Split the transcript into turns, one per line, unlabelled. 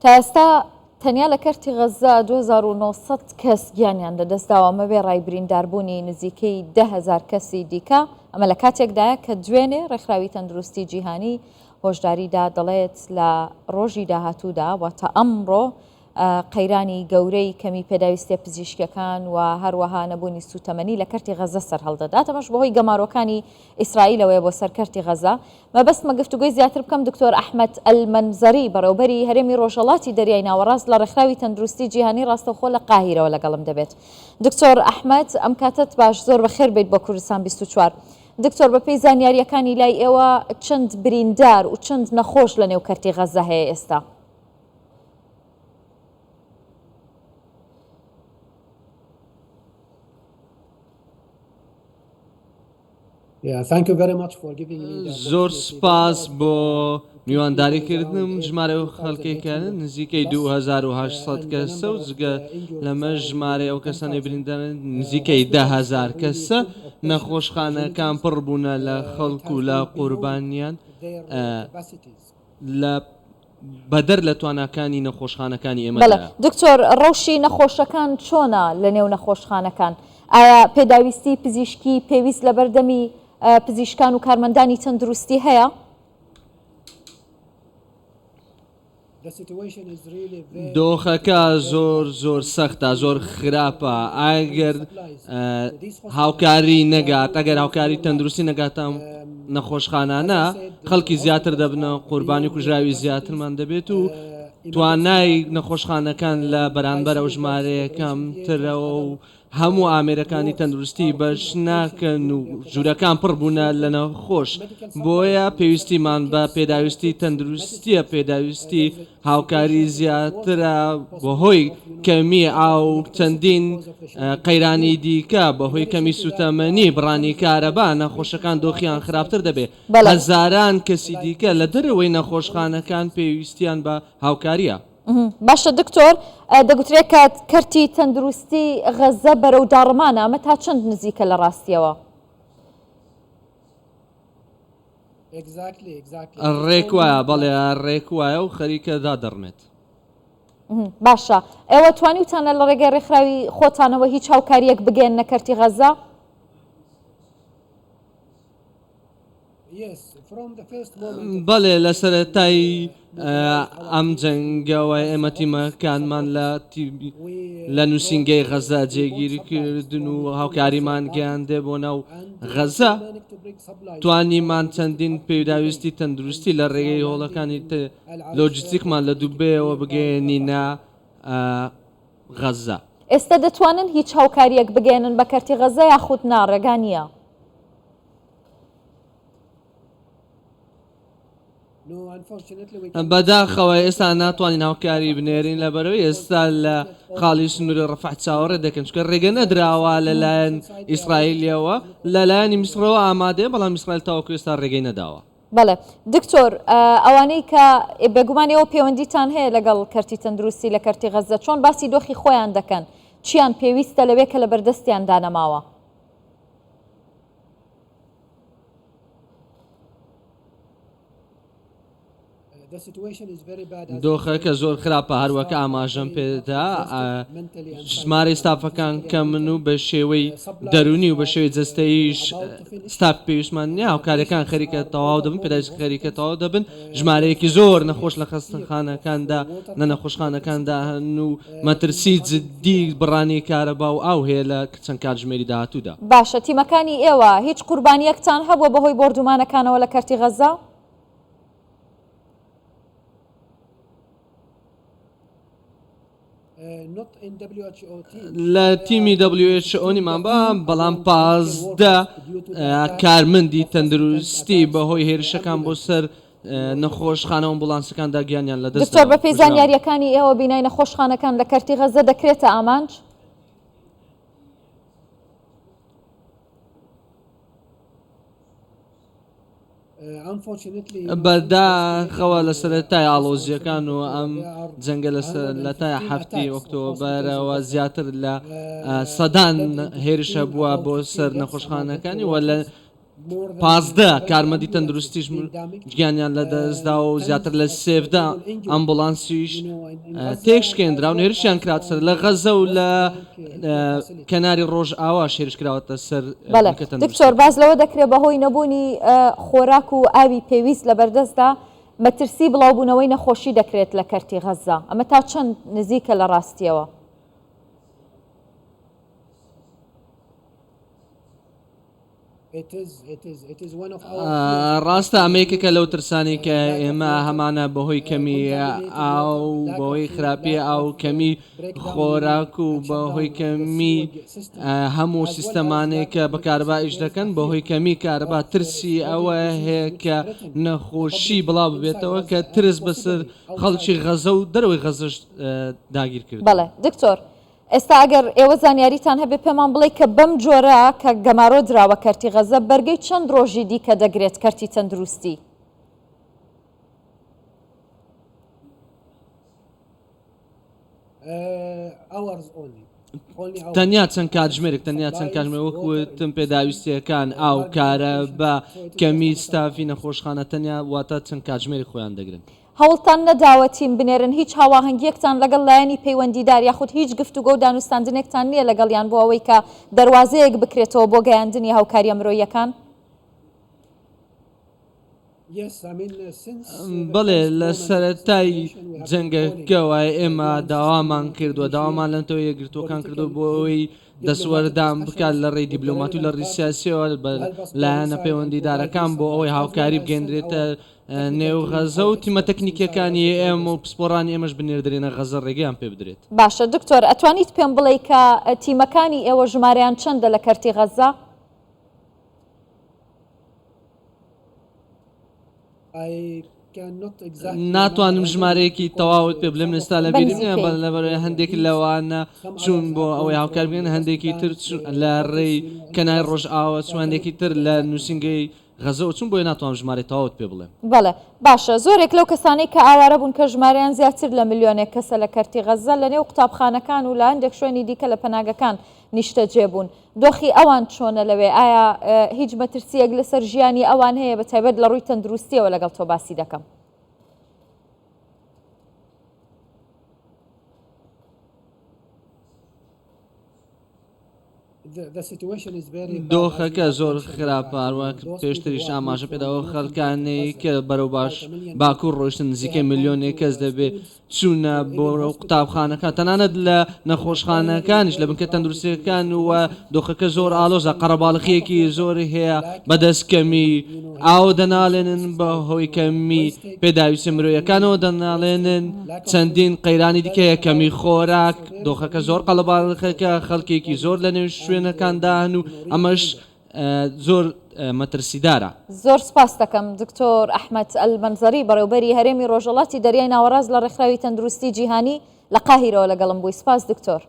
تا ئێستا تەنیا لە کەرتی غەزە 2900 کەس گیانیان لەدەستداوە ئەمە بێ ڕای برینداربوونی نزیکەی 10,000 کەسی دیکە ئەمە لە کاتێکدایە کە دوێنێ ڕێکخراوی تەندروستی جیهانی هۆشداریدا دەڵێت لە ڕۆژی داهاتوودا واتە ئەمڕۆ قەیرانی گەورەی کەمی پێداویستیە پزیشکەکان و هەروەها نەبوونی سوتەمەنی لە کەرتی غەزە سەر هەڵدەدات ئەمەش بەهۆی گەمارۆکانی ئیسرائیلەوەیە بۆ سەر کەرتی غەزە مەبەستمە گفتوگۆی زیاتر بکەم دکتۆر ئەحمەد ئەلمەنزەری بەڕێوەبەری هەرێمی ڕۆژهەڵاتی دەریای ناوەڕاست لە ڕێکخراوی تەندروستی جیهانی ڕاستەوخۆ لە قاهیرەوە لەگەڵم دەبێت. دکتۆر ئەحمەد ئەم کاتت باش زۆر بەخێر بیت بۆ کوردستان 24. دکتۆر بەپێی زانیاریەکانی لای ئێوە چەند بریندار و چەند نەخۆش لە نێو کەرتی غەزە هەیە ئێستا؟
زۆر سپاس بۆ میوانداریکردنم ژمارە و خەڵکیکردن نزیکەی 2800 کەسە و جگە لەمە ژمارە ئەو کەسانی بریندارن نزیکەی 10,000 کەسە نەخۆشخانەکان پڕ بوونە لە خەڵک و لە قوربانیان لە بەدەر لە تواناکانی نەخۆشخانەکانی ئێمەدا.
دکتۆر ڕەوشی نەخۆشەکان چۆنە لە نێو نەخۆشخانەکان؟ ئایا پێداویستی پزیشکی پێویست لە بەردەمی پزیشکان و کارمەندانی تەندروستی هەیە؟
دۆخەکە زۆر سەختە زۆر خراپە ئەگەر هاوکاری نەگات ئەگەر هاوکاری تەندروستی نەگاتم نەخۆشخانانە خەڵکی زیاتر دەبنە قوربانی کوژراوی زیاترمان دەبێت و توانای نەخۆشخانەکان لە بەرامبەر ئەو ژمارەیەکەم ترەوە و هەموو ئامێرەکانی تەندروستی بەش ناکەن و ژوورەکان پڕ بوونە لە نەخۆش بۆیە پێویستیمان بە پێداویستی تەندروستیە پێداویستی هاوکاری زیاترە بەهۆی کەمی ئاو چەندین قەیرانی دیکە بەهۆی کەمی سوتەمەنی بڕانی کارەبا نەخۆشەکان دۆخیان خراپتر دەبێت هەزاران کەسی دیکە لە دەرەوەی نەخۆشخانەکان پێویستیان بە هاوکاریە.
باشە دکتۆر دەگوترێت کە کەرتی تەندروستی غەزە بەرەو داڕمانە ئەمە تا چەند نزیکە لە ڕاستیەوە؟
ڕێک وایە بەڵێ ڕێک وایە و خەریکە دادەڕمێت.
باشە ئێوە توانیوتانە لە ڕێگەی ڕێکخراوی خۆتانەوە هیچ هاوکاریەک بگەن نەکەرتی غەزە؟
بەڵێ لە سەرەتایی ئەم جەنگەوەی ئێمە تیمەکانمان لە نووسینگەی غەزە جێگیری کردن و هاوکاریمان گەیاندێ بۆ ناو غەزە توانیمان چەندین پێداویستی تەندروستی لە ڕێگەی هۆڵەکانی لۆجستیکمان لە دووبێەوە بگەێنینە غەزە.
ئێستا دەتوانن هیچ هاوکاریەک بگەێنن بە کەرتی غەزە یاخود ناڕێگا نییە؟
بەداخەوە ئێستا ناتوانین هاوکاری بنێرین لەبەرەوەی ئێستا لە خاڵی سنووری ڕەفح چاوەڕێ دەکەن چکە ڕێگە نەدراوە لەلایەن ئیسرائیلیەوە لەلایەنی میسرەوە ئامادەیە بەڵام میسرائیل تاوەکو ئێستا ڕێگەی نەداوە.
بەڵێ دکتۆر ئەوانەی کە بێگومانیەوە پەیوەندیتان هەیە لەگەڵ کەرتی تەندروستی لە کەرتی غەزە چۆن باسی دۆخی خۆیان دەکەن چیان پێویستە لەوێ کە لە بەردەستیان دانەماوە؟
دۆخەکە زۆر خراپە هەروەکە ئاماژەم پێدا ژمارەی ستافەکان کە من و بە شێوەی دەرونی و بە شێوەی جەستەیش ستاف پێویستمان نیە هاوکاریەکان خەریکە تەواو دەبن پێداویستی خەریکە تەواو دەبن ژمارەیەکی زۆر نەخۆش لە خەستەخانەکاندا نەخۆشخانەکاندا هەن و مەترسی جدی بڕانی کارەبا و ئاو هەیە لە چەند کاتژمێری داهاتوودا.
باشە تیمەکانی ئێوە هیچ قوربانیەکتان هەبووە بەهۆی بردومانەکانەوە لە کەرتی غەزە؟
لە تیمی WHO نیمان بەڵام 15 کارمەندی تەندروستی بەهۆی هێرشەکان بۆ سەر نەخۆشخانە ئەمبوڵانسەکاندا گیانیان لەدەست.
دکتۆر بەپێی زانیاریەکانی ئێوە بینای نەخۆشخانەکان لە کەرتی غەزە دەکرێتە ئامانج؟
بەداخەوە لە سەرەتای ئاڵۆزیەکان و ئەم جەنگە لە تای هەفتی ئۆکتۆبەرەوە زیاتر لە سەدان هێرشە بووە بۆ سەر نەخۆشخانەکانی و لە 15 کارمەندی تەندروستیش گیانیان لە دەستدا و زیاتر لە 13 ئەمبولانسیش تێکشکێنرا و نێریشیان کرات سەر لە غەزە و لە کەناری ڕۆژ ئاوا شێرش کراوەتە سەر
دکتۆر باز لەوە دەکرێت بەهۆی نەبوونی خۆراک و ئاوی پێویست لە بەردەستدا مەترسی بڵاوبوونەوەی نەخۆشی دەکرێت لە کەرتی غەزە ئەمە تا چەند نزیکە لە ڕاستیەوە
ڕاستە ئەمەیەکێکە لەو ترسانی کە ئێمە هەمانە بەهۆی کەمی ئاو بەهۆی خراپی ئاو کەمی خۆراک و بەهۆی کەمی هەموو سیستەمانێک کە بەکاربا ئیش دەکەن بەهۆی کەمی کارەبا ترسی ئەوە هەیە کە نەخۆشی بڵاو ببێتەوە کە ترس بەسەر خەڵکی غەزە و دەرەوەی غەزەش داگیر کرد.
بەڵێ دکتۆر ئێستا ئەگەر ئێوە زانیاریتان هەبێ پێمان بڵێ کە بەم جۆرە کە گەمارۆ دراوە کەرتی غەزە بەرگەی چەند ڕۆژی دیکە دەگرێت کەرتی تەندروستی
تەنیا چەند کاتژمێرێک تەنیا چەند کاتژمێر وەکوتم پێداویستیەکان ئاو کارە بە کەمی ستافی نەخۆشخانە تەنیا واتە چەند کاتژمێری خۆیان دەگرن
هەوڵتان نەداوەتیم بنێرن هیچ هاواهەنگیەکتان لەگەڵ لایەنی پەیوەندیدار یاخود هیچ گفتوگۆ و دانوستاندنێکتان نییە لەگەڵیان بۆ ئەوەی کە دەواازەیەک بکرێتەوە بۆ گەیاندنی هاوکاریە مرۆییەکان
بەڵێ لە سەرەتای جەنگەکەوە ئێمە داوامان کردووە داوامان لەنتەوە یەکگرتوەکان کردو بۆ ئەوەی دەسوەردام بکات لە ڕێی دیبلۆماتی و لە ڕیسیاسیەوە لایەنە پەیوەندیدارەکان بۆ ئەوەی هاوکاری بگەندرێتە نێو غەزە و تیمە تەکنیکەکانی ئێمە و پسپۆڕانی ئێمەش بنێردرێنە غەزە ڕێگەیان پێ بدرێت.
باشە دکتۆر ئەتوانیت پێم بڵێ کە تیمەکانی ئێوە ژمارەیان چەندە لە کەرتی غەزە؟
ناتوانم ژمارەیەکی تەواوت پێ بڵێم ئێستا لە بیرم نییە بەڵێ لەبەرەوەی هەندێک لەوانە چوون بۆ ئەوەی هاوکار بگەن هەندێکی تر لە ڕێی کەنای ڕۆژ ئاوە چوانێکی تر لە نووسنگەی غەزەوە چون بۆی ناتوانم ژمارەی تەواوت پێ بڵێم.
بەڵێ باشە زۆرێک لەو کەسانەی کە ئاوارە بوون کە ژمارەیان زیاتر لە ملیۆنێک کەسە لە کەرتی غەزە لە نێو قوتابخانەکان و لە هەندێک شوێنی دیکە لە پەناگەکان نیشتە جێبوون دۆخی ئەوان چۆنە لەوێ ئایا هیچ مەترسیەک لەسەر ژیانی ئەوان هەیە بە تایبەت لە ڕووی تەندروستیەوە لەگەڵ تۆ باسی دەکەم.
دۆخەکە زۆر خراپەوە پێشتریش ئاماژە پێداوە خەڵکانەی کە بەرەو باش باکوور ڕۆیشتن نزیکەی ملیۆنێک کەس دەبێت چوونە بۆ قوتابخانەکە تەنانەت لە نەخۆشخانەکانیش لە بنکە تەندروستیەکان وە دۆخەکە زۆر ئالۆزە قەرەباڵغیەکی زۆری هەیە بەدەستکەمی ئاو دەناڵێنن بە هۆی کەمی پێداویستە مرۆیەکانەوە دەناڵێنن چەندین قەیرانی دیکە یەکەمی خۆراک دۆخەکە زۆر قەڵەباڵغەکە خەڵکێکی زۆر لە نێو شوێنەکاندان و ئەمەش زۆر مەترسیدارە.
زۆر سپاس دەکەم دکتۆر ئەحمەد ئەلمەنزەری بەڕێوەبەری هەرێمی ڕۆژهەڵاتی دەریای ناوەڕاست لە ڕێکخراوی تەندروستی جیهانی لە قاهیرەوە لەگەڵم بووی. سپاس دکتۆر.